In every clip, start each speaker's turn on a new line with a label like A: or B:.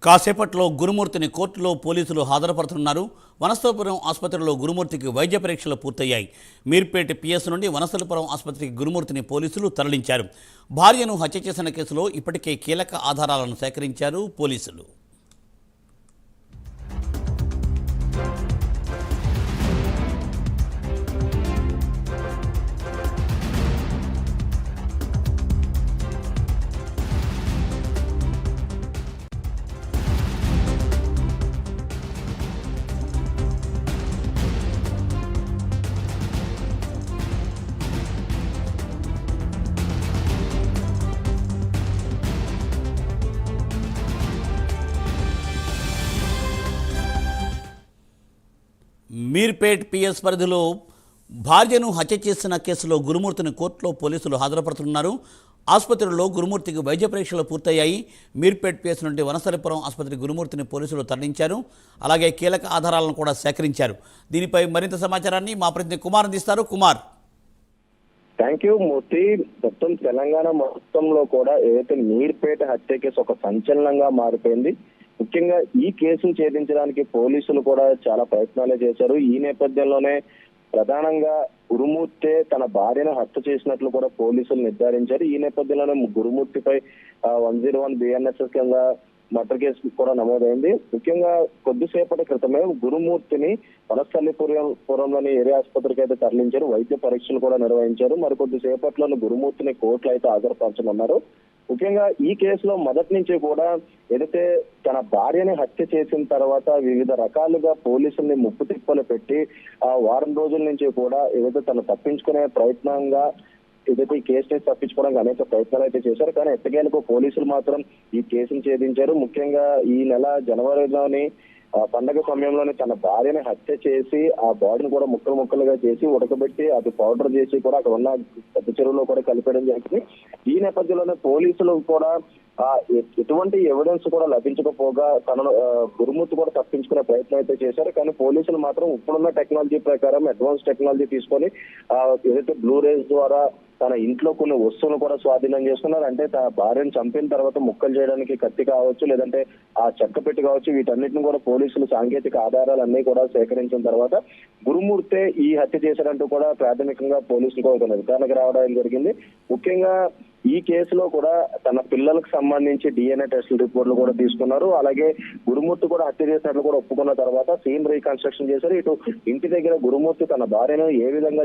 A: కాసేపట్లో గురుమూర్తిని కోర్టులో పోలీసులు హాజరుపరుతున్నారు. వనస్థలిపురం ఆసుపత్రిలో గురుమూర్తికి వైద్య పరీక్షలు పూర్తయ్యాయి. మీర్పేట పిఎస్ నుండి వనస్థలిపురం ఆసుపత్రికి గురుమూర్తిని పోలీసులు తరలించారు. భార్యను హత్య చేసిన కేసులో ఇప్పటికే కీలక ఆధారాలను సేకరించారు పోలీసులు. మీర్పేట్ పిఎస్ పరిధిలో భార్యను హత్య చేసిన కేసులో గురుమూర్తిని కోర్టులో పోలీసులు హాజరుపరుతున్నారు. ఆసుపత్రిలో గురుమూర్తికి వైద్య పరీక్షలు పూర్తయ్యాయి. మీర్పేట్ పిఎస్ నుండి వనస్థలిపురం ఆసుపత్రి గురుమూర్తిని పోలీసులు తరలించారు. అలాగే కీలక ఆధారాలను కూడా సేకరించారు. దీనిపై మరింత సమాచారాన్ని మా ప్రతినిధి కుమార్ అందిస్తారు. కుమార్.
B: థ్యాంక్ యూ మూర్తి. మొత్తం తెలంగాణ మొత్తంలో కూడా ఏదైతే మీర్పేట హత్య కేసు ఒక సంచలనంగా మారిపోయింది. ముఖ్యంగా ఈ కేసును ఛేదించడానికి పోలీసులు కూడా చాలా ప్రయత్నాలే చేశారు. ఈ నేపథ్యంలోనే ప్రధానంగా గురుమూర్తి తన భార్యను హత్య చేసినట్లు కూడా పోలీసులు నిర్ధారించారు. ఈ నేపథ్యంలోనే గురుమూర్తిపై 101 BNSS కింద మర్డర్ కేసు కూడా నమోదైంది. ముఖ్యంగా కొద్దిసేపటి క్రితమే గురుమూర్తిని వనస్థలిపురంలోని ఏరియా ఆసుపత్రికి అయితే తరలించారు. వైద్య పరీక్షలు కూడా నిర్వహించారు. మరికొద్దిసేపట్లోనే గురుమూర్తిని కోర్టులో అయితే హాజరుపరచనున్నారు. ముఖ్యంగా ఈ కేసులో మొదటి నుంచి కూడా ఏదైతే తన భార్యని హత్య చేసిన తర్వాత వివిధ రకాలుగా పోలీసుల్ని ముప్పు తిప్పలు పెట్టి వారం రోజుల నుంచి కూడా ఏదైతే తను తప్పించుకునే ప్రయత్నంగా ఏదైతే ఈ కేసుని తప్పించుకోవడానికి అనేక ప్రయత్నాలు అయితే చేశారు. కానీ ఎట్టకేలకు పోలీసులు మాత్రం ఈ కేసును ఛేదించారు. ముఖ్యంగా ఈ నెల జనవరిలోని పండగ సమయంలోనే తన భార్యని హత్య చేసి ఆ బాడీని కూడా ముక్కలు ముక్కలుగా చేసి ఉడకబెట్టి అది పౌడర్ చేసి కూడా అక్కడ ఉన్న పెద్ద చెరువులో కూడా కలిపేయడం జరిగింది. ఈ నేపథ్యంలోనే పోలీసులు కూడా ఎటువంటి ఎవిడెన్స్ కూడా లభించకపోగా తనను గురుమూర్తి కూడా తప్పించుకునే ప్రయత్నం అయితే చేశారు. కానీ పోలీసులు మాత్రం ఇప్పుడున్న టెక్నాలజీ ప్రకారం అడ్వాన్స్ టెక్నాలజీ తీసుకొని ఏదైతే బ్లూ రేస్ ద్వారా తన ఇంట్లో కొన్ని వస్తువులు కూడా స్వాధీనం చేసుకున్నారు. అంటే తన భార్యను చంపిన తర్వాత ముక్కలు చేయడానికి కత్తి కావచ్చు, లేదంటే ఆ చెక్క పెట్టి కావచ్చు, వీటన్నిటిని కూడా పోలీసులు సాంకేతిక ఆధారాలన్నీ కూడా సేకరించిన తర్వాత గురుమూర్తే ఈ హత్య చేశారంటూ కూడా ప్రాథమికంగా పోలీసులు కూడా నిర్ధారణకు రావడం జరిగింది. ముఖ్యంగా ఈ కేసులో కూడా తన పిల్లలకు సంబంధించి DNA టెస్టుల రిపోర్ట్లు కూడా తీసుకున్నారు. అలాగే గురుమూర్తి కూడా హత్య చేసినట్లు కూడా ఒప్పుకున్న తర్వాత సీన్ రీకన్స్ట్రక్షన్ చేశారు. ఇటు ఇంటి దగ్గర గురుమూర్తి తన భార్యను ఏ విధంగా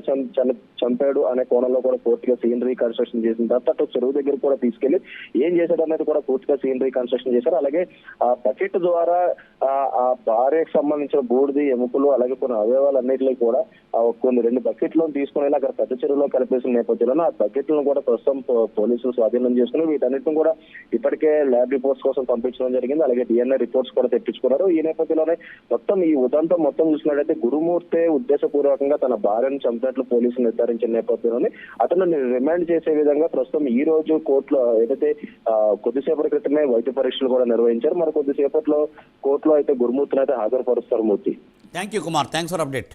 B: చంపాడు అనే కోణంలో కూడా పూర్తిగా సీన్ రీకన్స్ట్రక్షన్ చేసిన తర్వాత అటు చెరువు దగ్గర కూడా తీసుకెళ్లి ఏం చేశాడు అనేది కూడా పూర్తిగా సీన్ రీకన్స్ట్రక్షన్ చేశారు. అలాగే ఆ బకెట్ ద్వారా ఆ భార్యకు సంబంధించిన బూడిది, ఎముకలు, అలాగే కొన్ని అవయవాలు అన్నింటిలో కూడా కొన్ని 2 బకెట్లు తీసుకుని అక్కడ పెద్ద చెరువులో కలిపేసిన నేపథ్యంలో ఆ బకెట్లను కూడా ప్రస్తుతం పోలీసులు స్వాధీనం చేసుకుని వీటన్నిటిని కూడా ఇప్పటికే ల్యాబ్ రిపోర్ట్స్ కోసం పంపించడం జరిగింది. అలాగే DNA రిపోర్ట్స్ కూడా తెప్పించుకున్నారు. ఈ నేపథ్యంలోనే మొత్తం ఈ ఉదంతం మొత్తం చూసినట్లయితే గురుమూర్తి ఉద్దేశపూర్వకంగా తన భార్యను చంపినట్లు పోలీసులు నిర్ధారించిన నేపథ్యంలోనే అతను రిమాండ్ చేసే విధంగా ప్రస్తుతం ఈ రోజు కోర్టులో ఏదైతే కొద్దిసేపటి క్రితమే వైద్య పరీక్షలు కూడా నిర్వహించారు. మరి కొద్దిసేపట్లో కోర్టులో అయితే గురుమూర్తిని అయితే హాజరుపరుస్తారు. Murthy.
A: Thank you Kumar. Thanks for update.